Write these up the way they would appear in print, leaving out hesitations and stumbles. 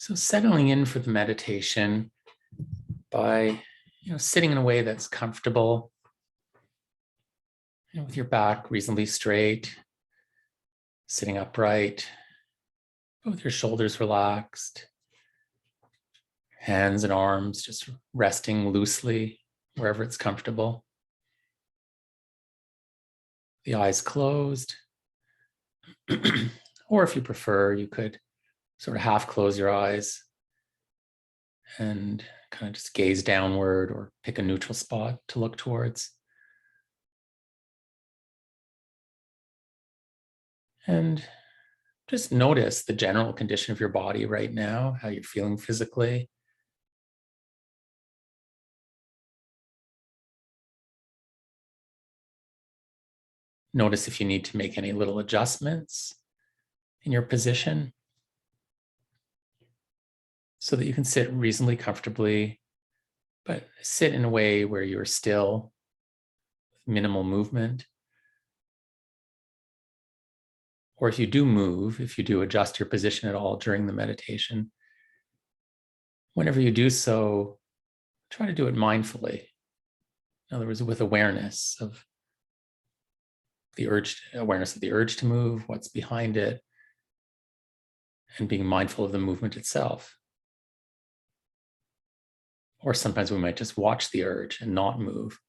So settling in for the meditation by sitting in a way that's comfortable, with your back reasonably straight, sitting upright, but with your shoulders relaxed, hands and arms just resting loosely wherever it's comfortable. The eyes closed. Or if you prefer, you could sort of half close your eyes and kind of just gaze downward or pick a neutral spot to look towards. And just notice the general condition of your body right now, how you're feeling physically. Notice if you need to make any little adjustments in your position so that you can sit reasonably comfortably, but sit in a way where you're still with minimal movement. Or if you do move, if you do adjust your position at all during the meditation, whenever you do so, try to do it mindfully. In other words, with awareness of the urge to move, what's behind it, and being mindful of the movement itself. Or sometimes we might just watch the urge and not move.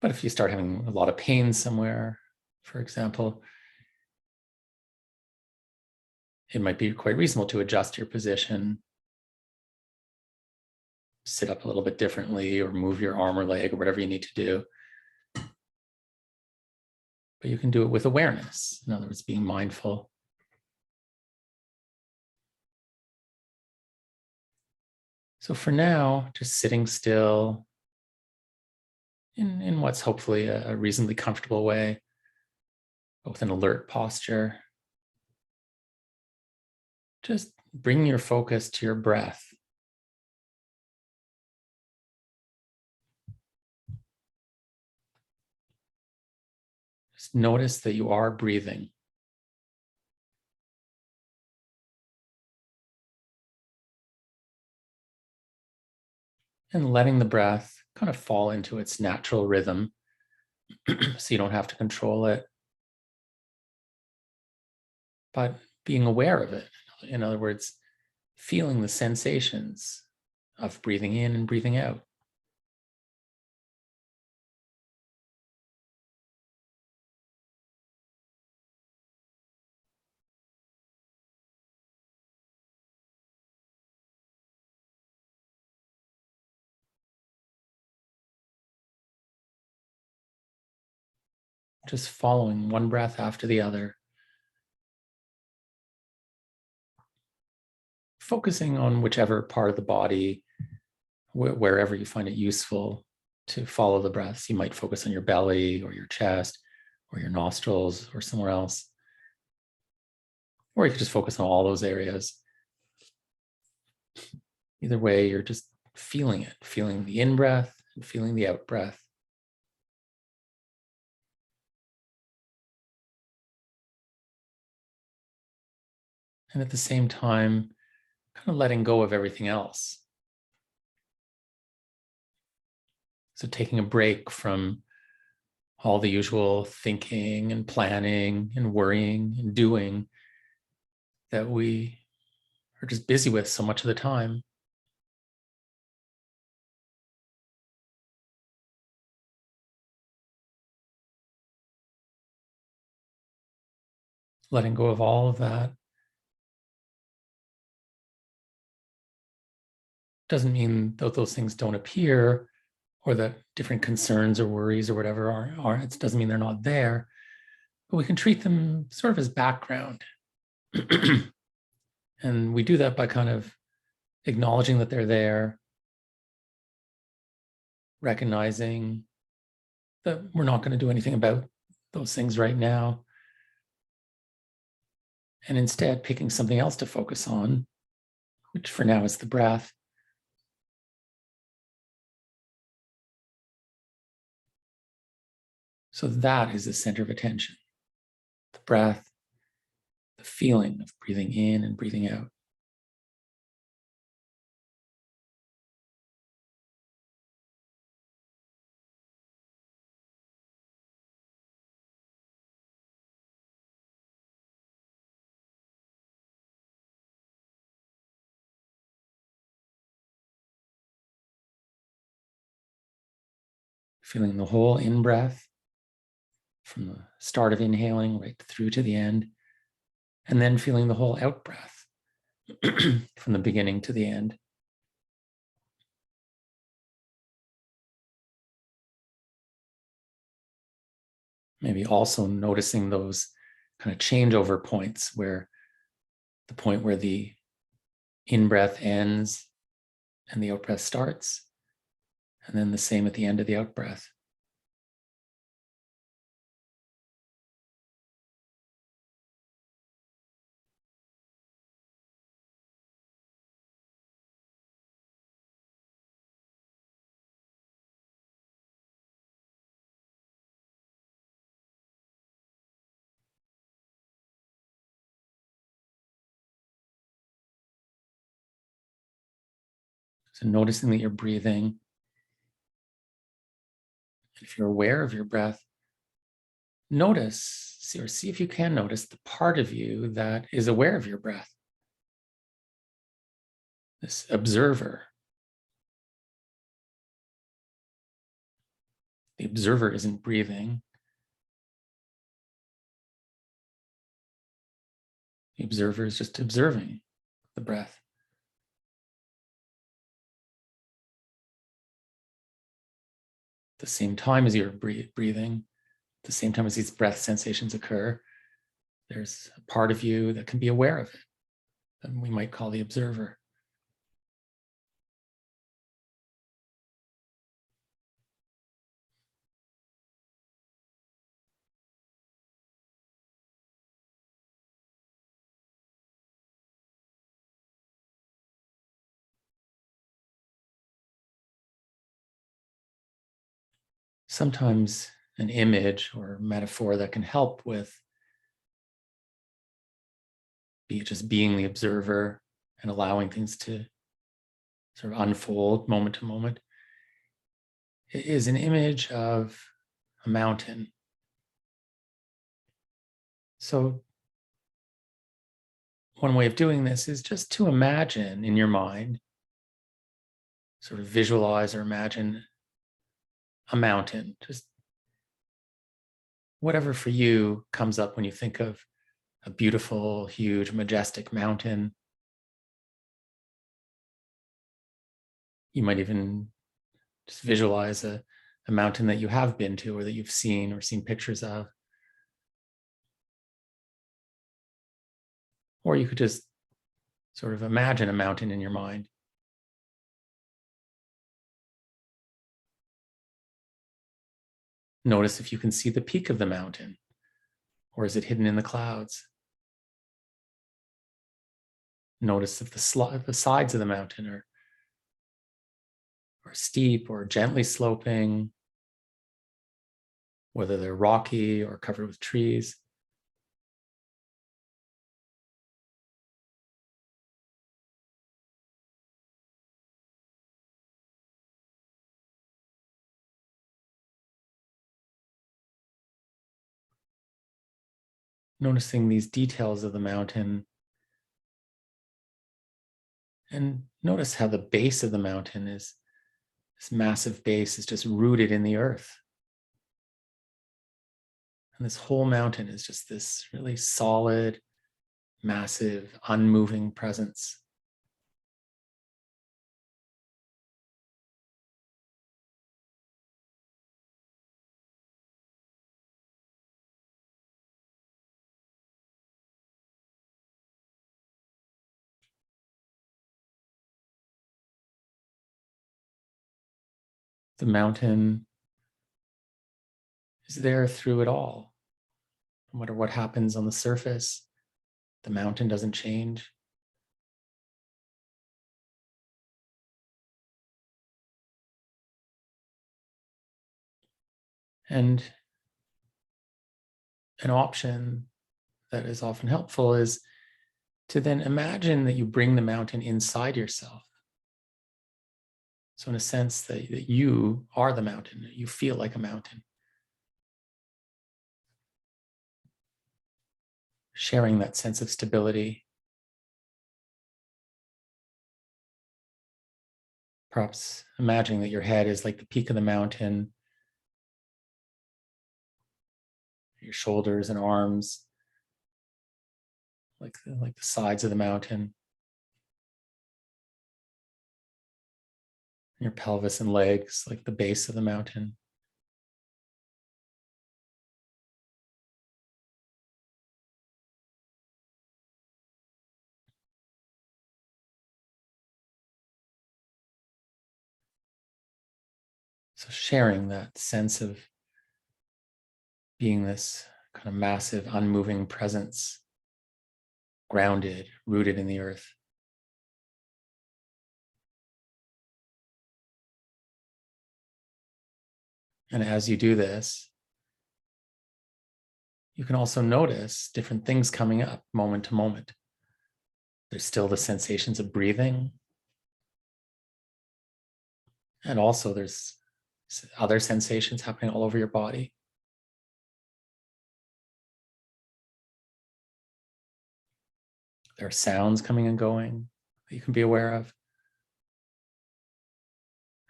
But if you start having a lot of pain somewhere, for example, it might be quite reasonable to adjust your position, sit up a little bit differently, or move your arm or leg or whatever you need to do. But you can do it with awareness. In other words, being mindful. So for now, just sitting still in what's hopefully a reasonably comfortable way, but with an alert posture. Just bring your focus to your breath. Just notice that you are breathing. And letting the breath kind of fall into its natural rhythm so you don't have to control it. But being aware of it. In other words, feeling the sensations of breathing in and breathing out. Just following one breath after the other. Focusing on whichever part of the body, wherever you find it useful to follow the breaths. You might focus on your belly or your chest or your nostrils or somewhere else. Or you could just focus on all those areas. Either way, you're just feeling it, feeling the in-breath and feeling the out-breath. And at the same time, kind of letting go of everything else. So taking a break from all the usual thinking and planning and worrying and doing that we are just busy with so much of the time. Letting go of all of that doesn't mean that those things don't appear or that different concerns or worries or whatever are. It doesn't mean they're not there, but we can treat them sort of as background. And we do that by kind of acknowledging that they're there, recognizing that we're not going to do anything about those things right now, and instead picking something else to focus on, which for now is the breath. So that is the center of attention, the breath, the feeling of breathing in and breathing out. feeling the whole in-breath from the start of inhaling right through to the end, and then feeling the whole out-breath from the beginning to the end. Maybe also noticing those kind of changeover points where the point where the in-breath ends and the out-breath starts, and then the same at the end of the out-breath. So noticing that you're breathing. If you're aware of your breath, notice, or see if you can notice the part of you that is aware of your breath. This observer. The observer isn't breathing. The observer is just observing the breath. At the same time as you're breathing, at the same time as these breath sensations occur, there's a part of you that can be aware of it, that we might call the observer. Sometimes an image or metaphor that can help with just being the observer and allowing things to sort of unfold moment to moment is an image of a mountain. So one way of doing this is just to imagine in your mind, sort of visualize or imagine a mountain, just whatever for you comes up when you think of a beautiful, huge, majestic mountain. You might even just visualize a mountain that you have been to or that you've seen or seen pictures of. Or you could just sort of imagine a mountain in your mind. Notice if you can see the peak of the mountain, or is it hidden in the clouds? Notice if the sides of the mountain are steep or gently sloping, whether they're rocky or covered with trees. Noticing these details of the mountain, and notice how the base of the mountain is, this massive base is just rooted in the earth. And this whole mountain is just this really solid, massive, unmoving presence. The mountain is there through it all. No matter what happens on the surface, the mountain doesn't change. And an option that is often helpful is to then imagine that you bring the mountain inside yourself. So in a sense that you are the mountain, you feel like a mountain. Sharing that sense of stability. Perhaps imagining that your head is like the peak of the mountain your shoulders and arms, like the sides of the mountain, your pelvis and legs, like the base of the mountain. So sharing that sense of being this kind of massive, unmoving presence, grounded, rooted in the earth. And as you do this, you can also notice different things coming up moment to moment. There's still the sensations of breathing. And also there's other sensations happening all over your body. There are sounds coming and going that you can be aware of.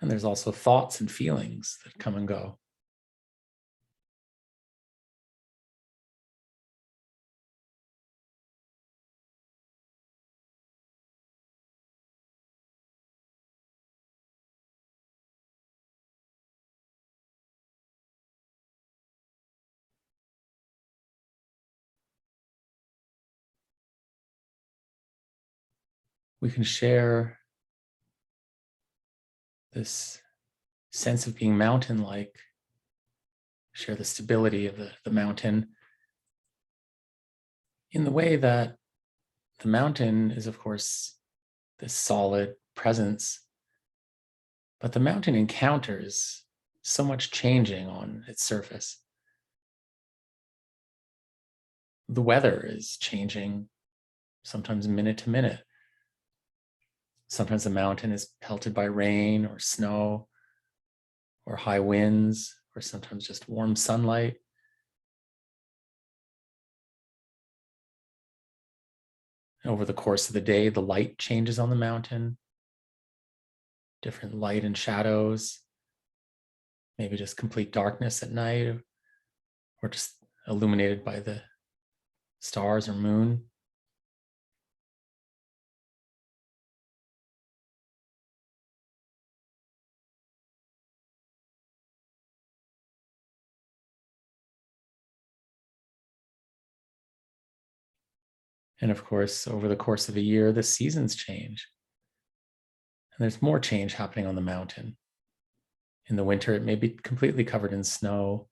And there's also thoughts and feelings that come and go. We can share this sense of being mountain-like, share the stability of the mountain in the way that the mountain is, of course, this solid presence, but the mountain encounters so much changing on its surface. The weather is changing, sometimes minute to minute. Sometimes the mountain is pelted by rain or snow or high winds, or sometimes just warm sunlight. And over the course of the day, the light changes on the mountain, different light and shadows, maybe just complete darkness at night, or just illuminated by the stars or moon. And of course, over the course of a year, the seasons change. And there's more change happening on the mountain. In the winter, it may be completely covered in snow.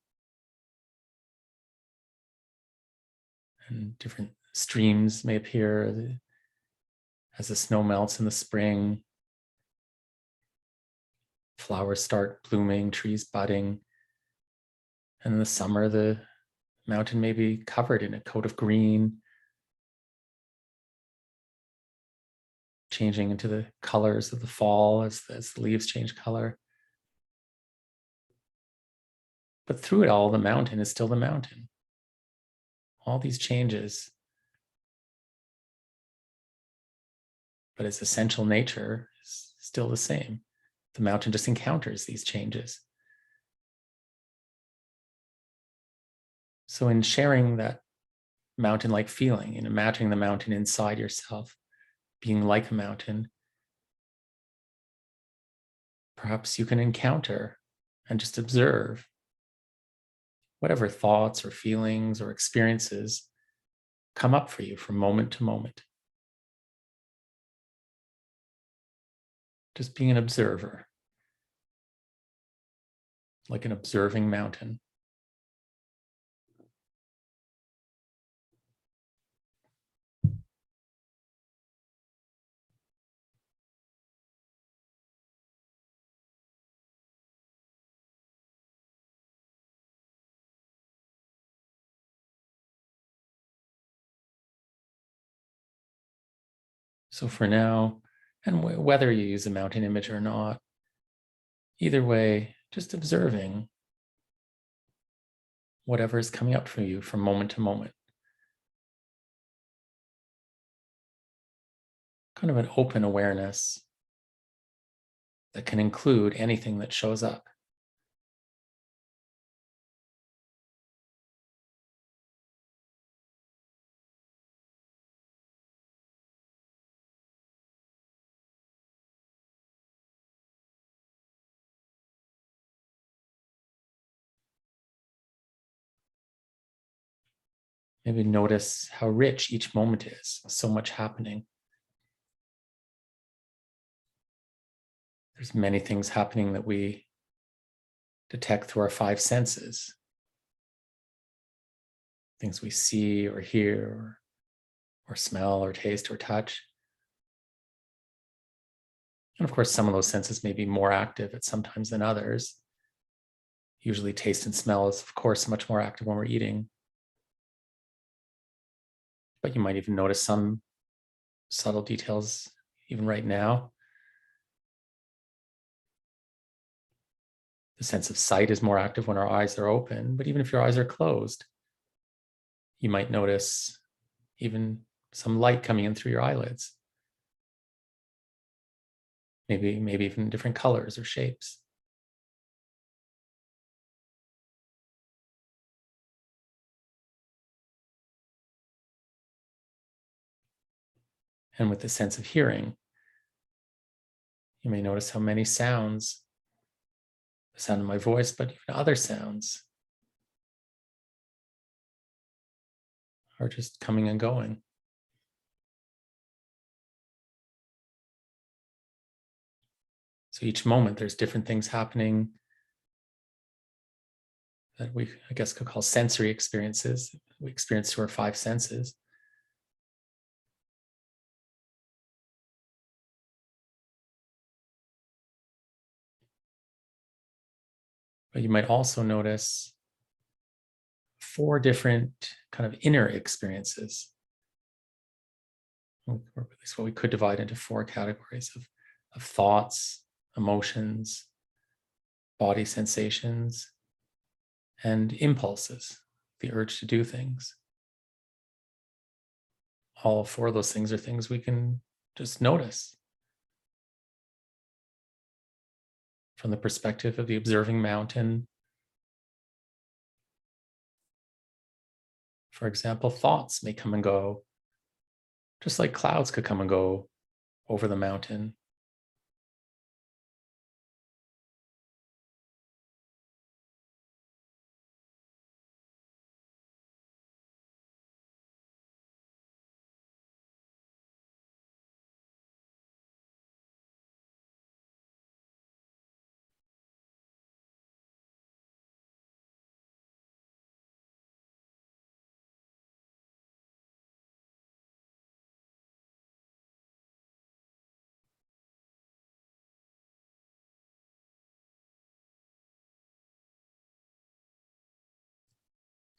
And different streams may appear as the snow melts in the spring. Flowers start blooming, trees budding. And in the summer, the mountain may be covered in a coat of green, changing into the colors of the fall as the leaves change color. But through it all, the mountain is still the mountain. All these changes, but its essential nature is still the same. The mountain just encounters these changes. So in sharing that mountain-like feeling, in imagining the mountain inside yourself, being like a mountain, perhaps you can encounter and just observe whatever thoughts or feelings or experiences come up for you from moment to moment. Just being an observer, like an observing mountain. So for now, and whether you use a mountain image or not, either way, just observing whatever is coming up for you from moment to moment. Kind of an open awareness that can include anything that shows up. Maybe notice how rich each moment is, so much happening. There's many things happening that we detect through our five senses. Things we see or hear or smell or taste or touch. And of course, some of those senses may be more active at some times than others. Usually taste and smell is, of course, much more active when we're eating. But you might even notice some subtle details even right now. The sense of sight is more active when our eyes are open, but even if your eyes are closed, you might notice even some light coming in through your eyelids. Maybe even different colors or shapes. And with the sense of hearing, you may notice how many sounds, the sound of my voice, but even other sounds are just coming and going. So each moment there's different things happening that we, I guess, could call sensory experiences. We experience through our five senses. But you might also notice four different kind of inner experiences, or at least what we could divide into four categories of thoughts, emotions, body sensations, and impulses, the urge to do things. All four of those things are things we can just notice from the perspective of the observing mountain. For example, thoughts may come and go, just like clouds could come and go over the mountain.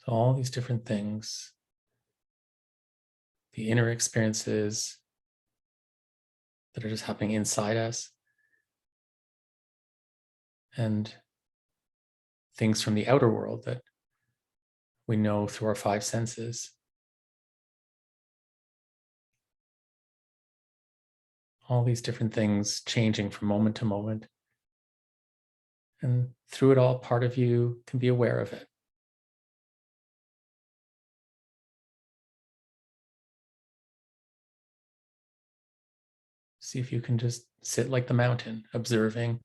So all these different things, the inner experiences that are just happening inside us, and things from the outer world that we know through our five senses. All these different things changing from moment to moment. And through it all, part of you can be aware of it. See if you can just sit like the mountain, observing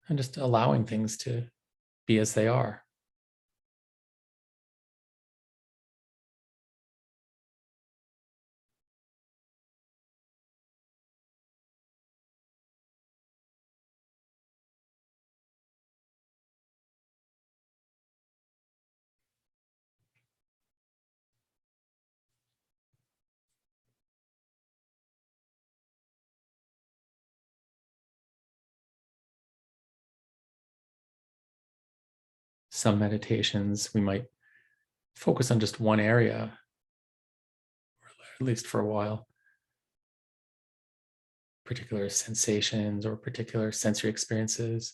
and just allowing things to be as they are. Some meditations, we might focus on just one area, or at least for a while, particular sensations or particular sensory experiences.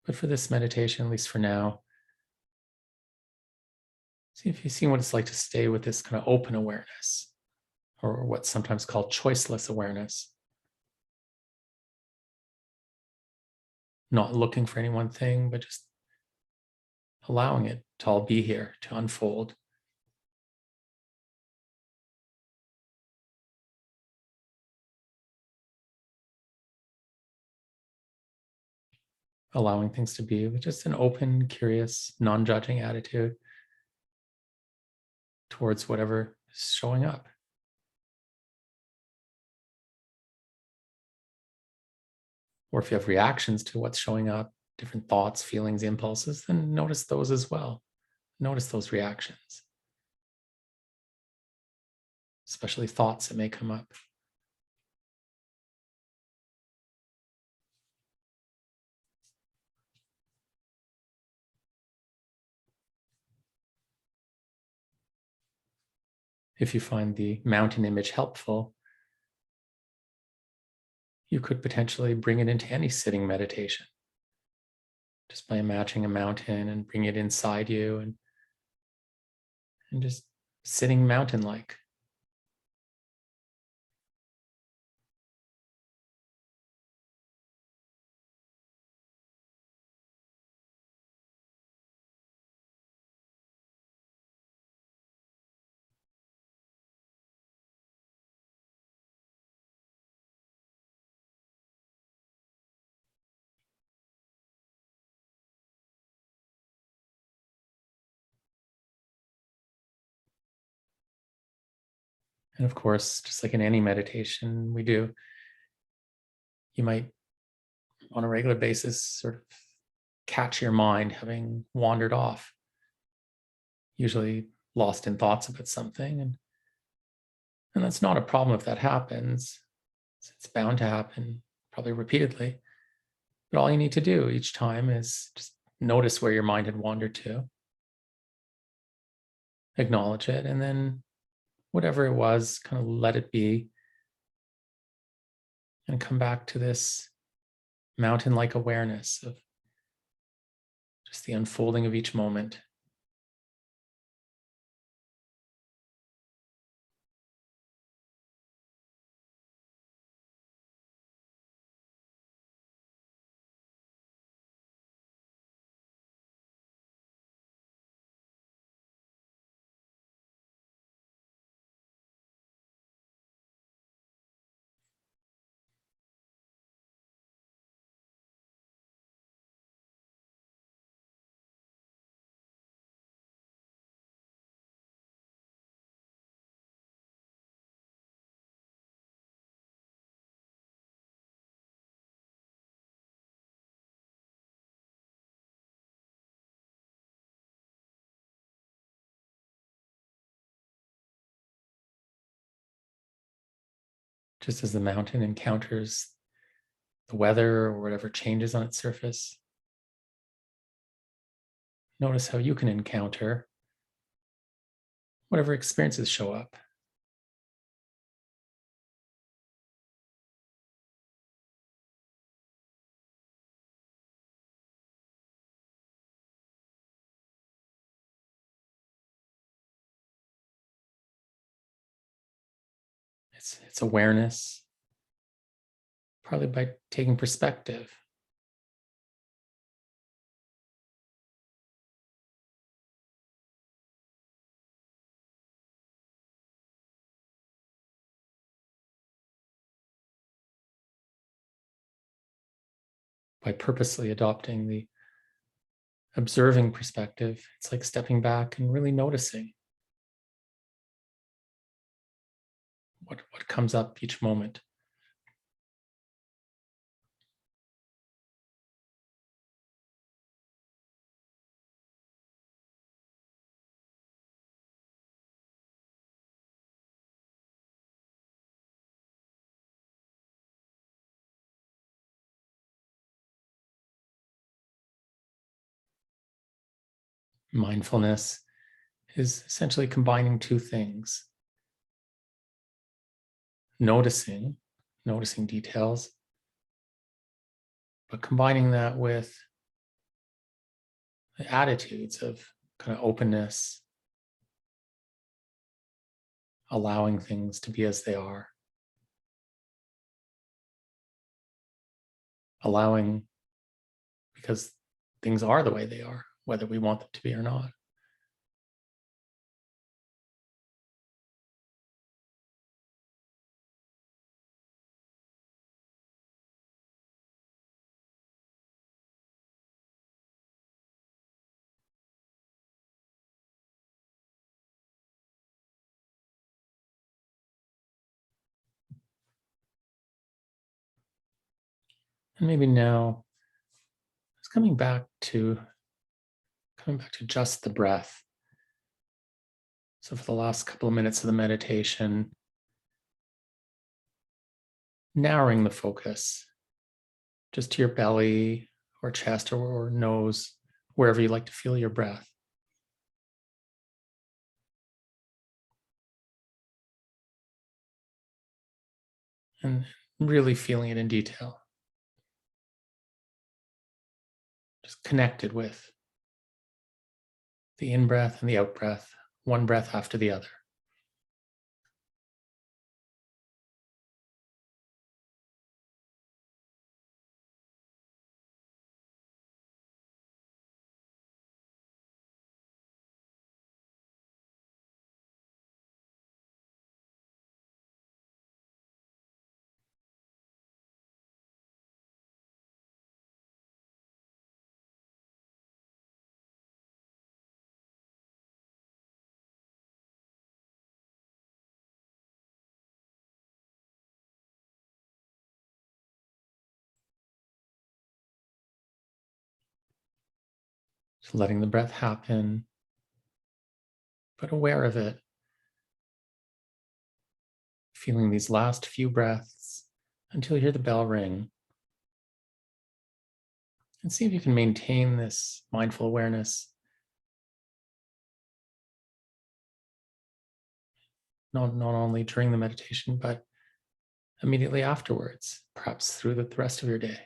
But for this meditation, at least for now, see if you've seen what it's like to stay with this kind of open awareness, or what's sometimes called choiceless awareness. Not looking for any one thing, but just allowing it to all be here, to unfold. allowing things to be with just an open, curious, non-judging attitude towards whatever is showing up. Or if you have reactions to what's showing up, different thoughts, feelings, impulses, then notice those as well. Notice those reactions, especially thoughts that may come up. If you find the mountain image helpful, you could potentially bring it into any sitting meditation just by imagining a mountain and bring it inside you and just sitting mountain-like. And of course, just like in any meditation we do, you might on a regular basis sort of catch your mind having wandered off, usually lost in thoughts about something. And that's not a problem if that happens. It's bound to happen, probably repeatedly. But all you need to do each time is just notice where your mind had wandered to, acknowledge it, and then whatever it was, kind of let it be and come back to this mountain-like awareness of just the unfolding of each moment. Just as the mountain encounters the weather or whatever changes on its surface, notice how you can encounter whatever experiences show up. It's awareness, partly by taking perspective, by purposely adopting the observing perspective. It's like stepping back and really noticing what comes up each moment. Mindfulness is essentially combining two things: noticing, noticing details, but combining that with the attitudes of kind of openness, allowing things to be as they are, allowing because things are the way they are, whether we want them to be or not. And maybe now just coming back to just the breath. So for the last couple of minutes of the meditation, narrowing the focus just to your belly or chest or nose, wherever you like to feel your breath. And really feeling it in detail. Just connected with the in-breath and the out-breath, one breath after the other. Just letting the breath happen, but aware of it. Feeling these last few breaths until you hear the bell ring. And see if you can maintain this mindful awareness, not only during the meditation, but immediately afterwards, perhaps through the rest of your day.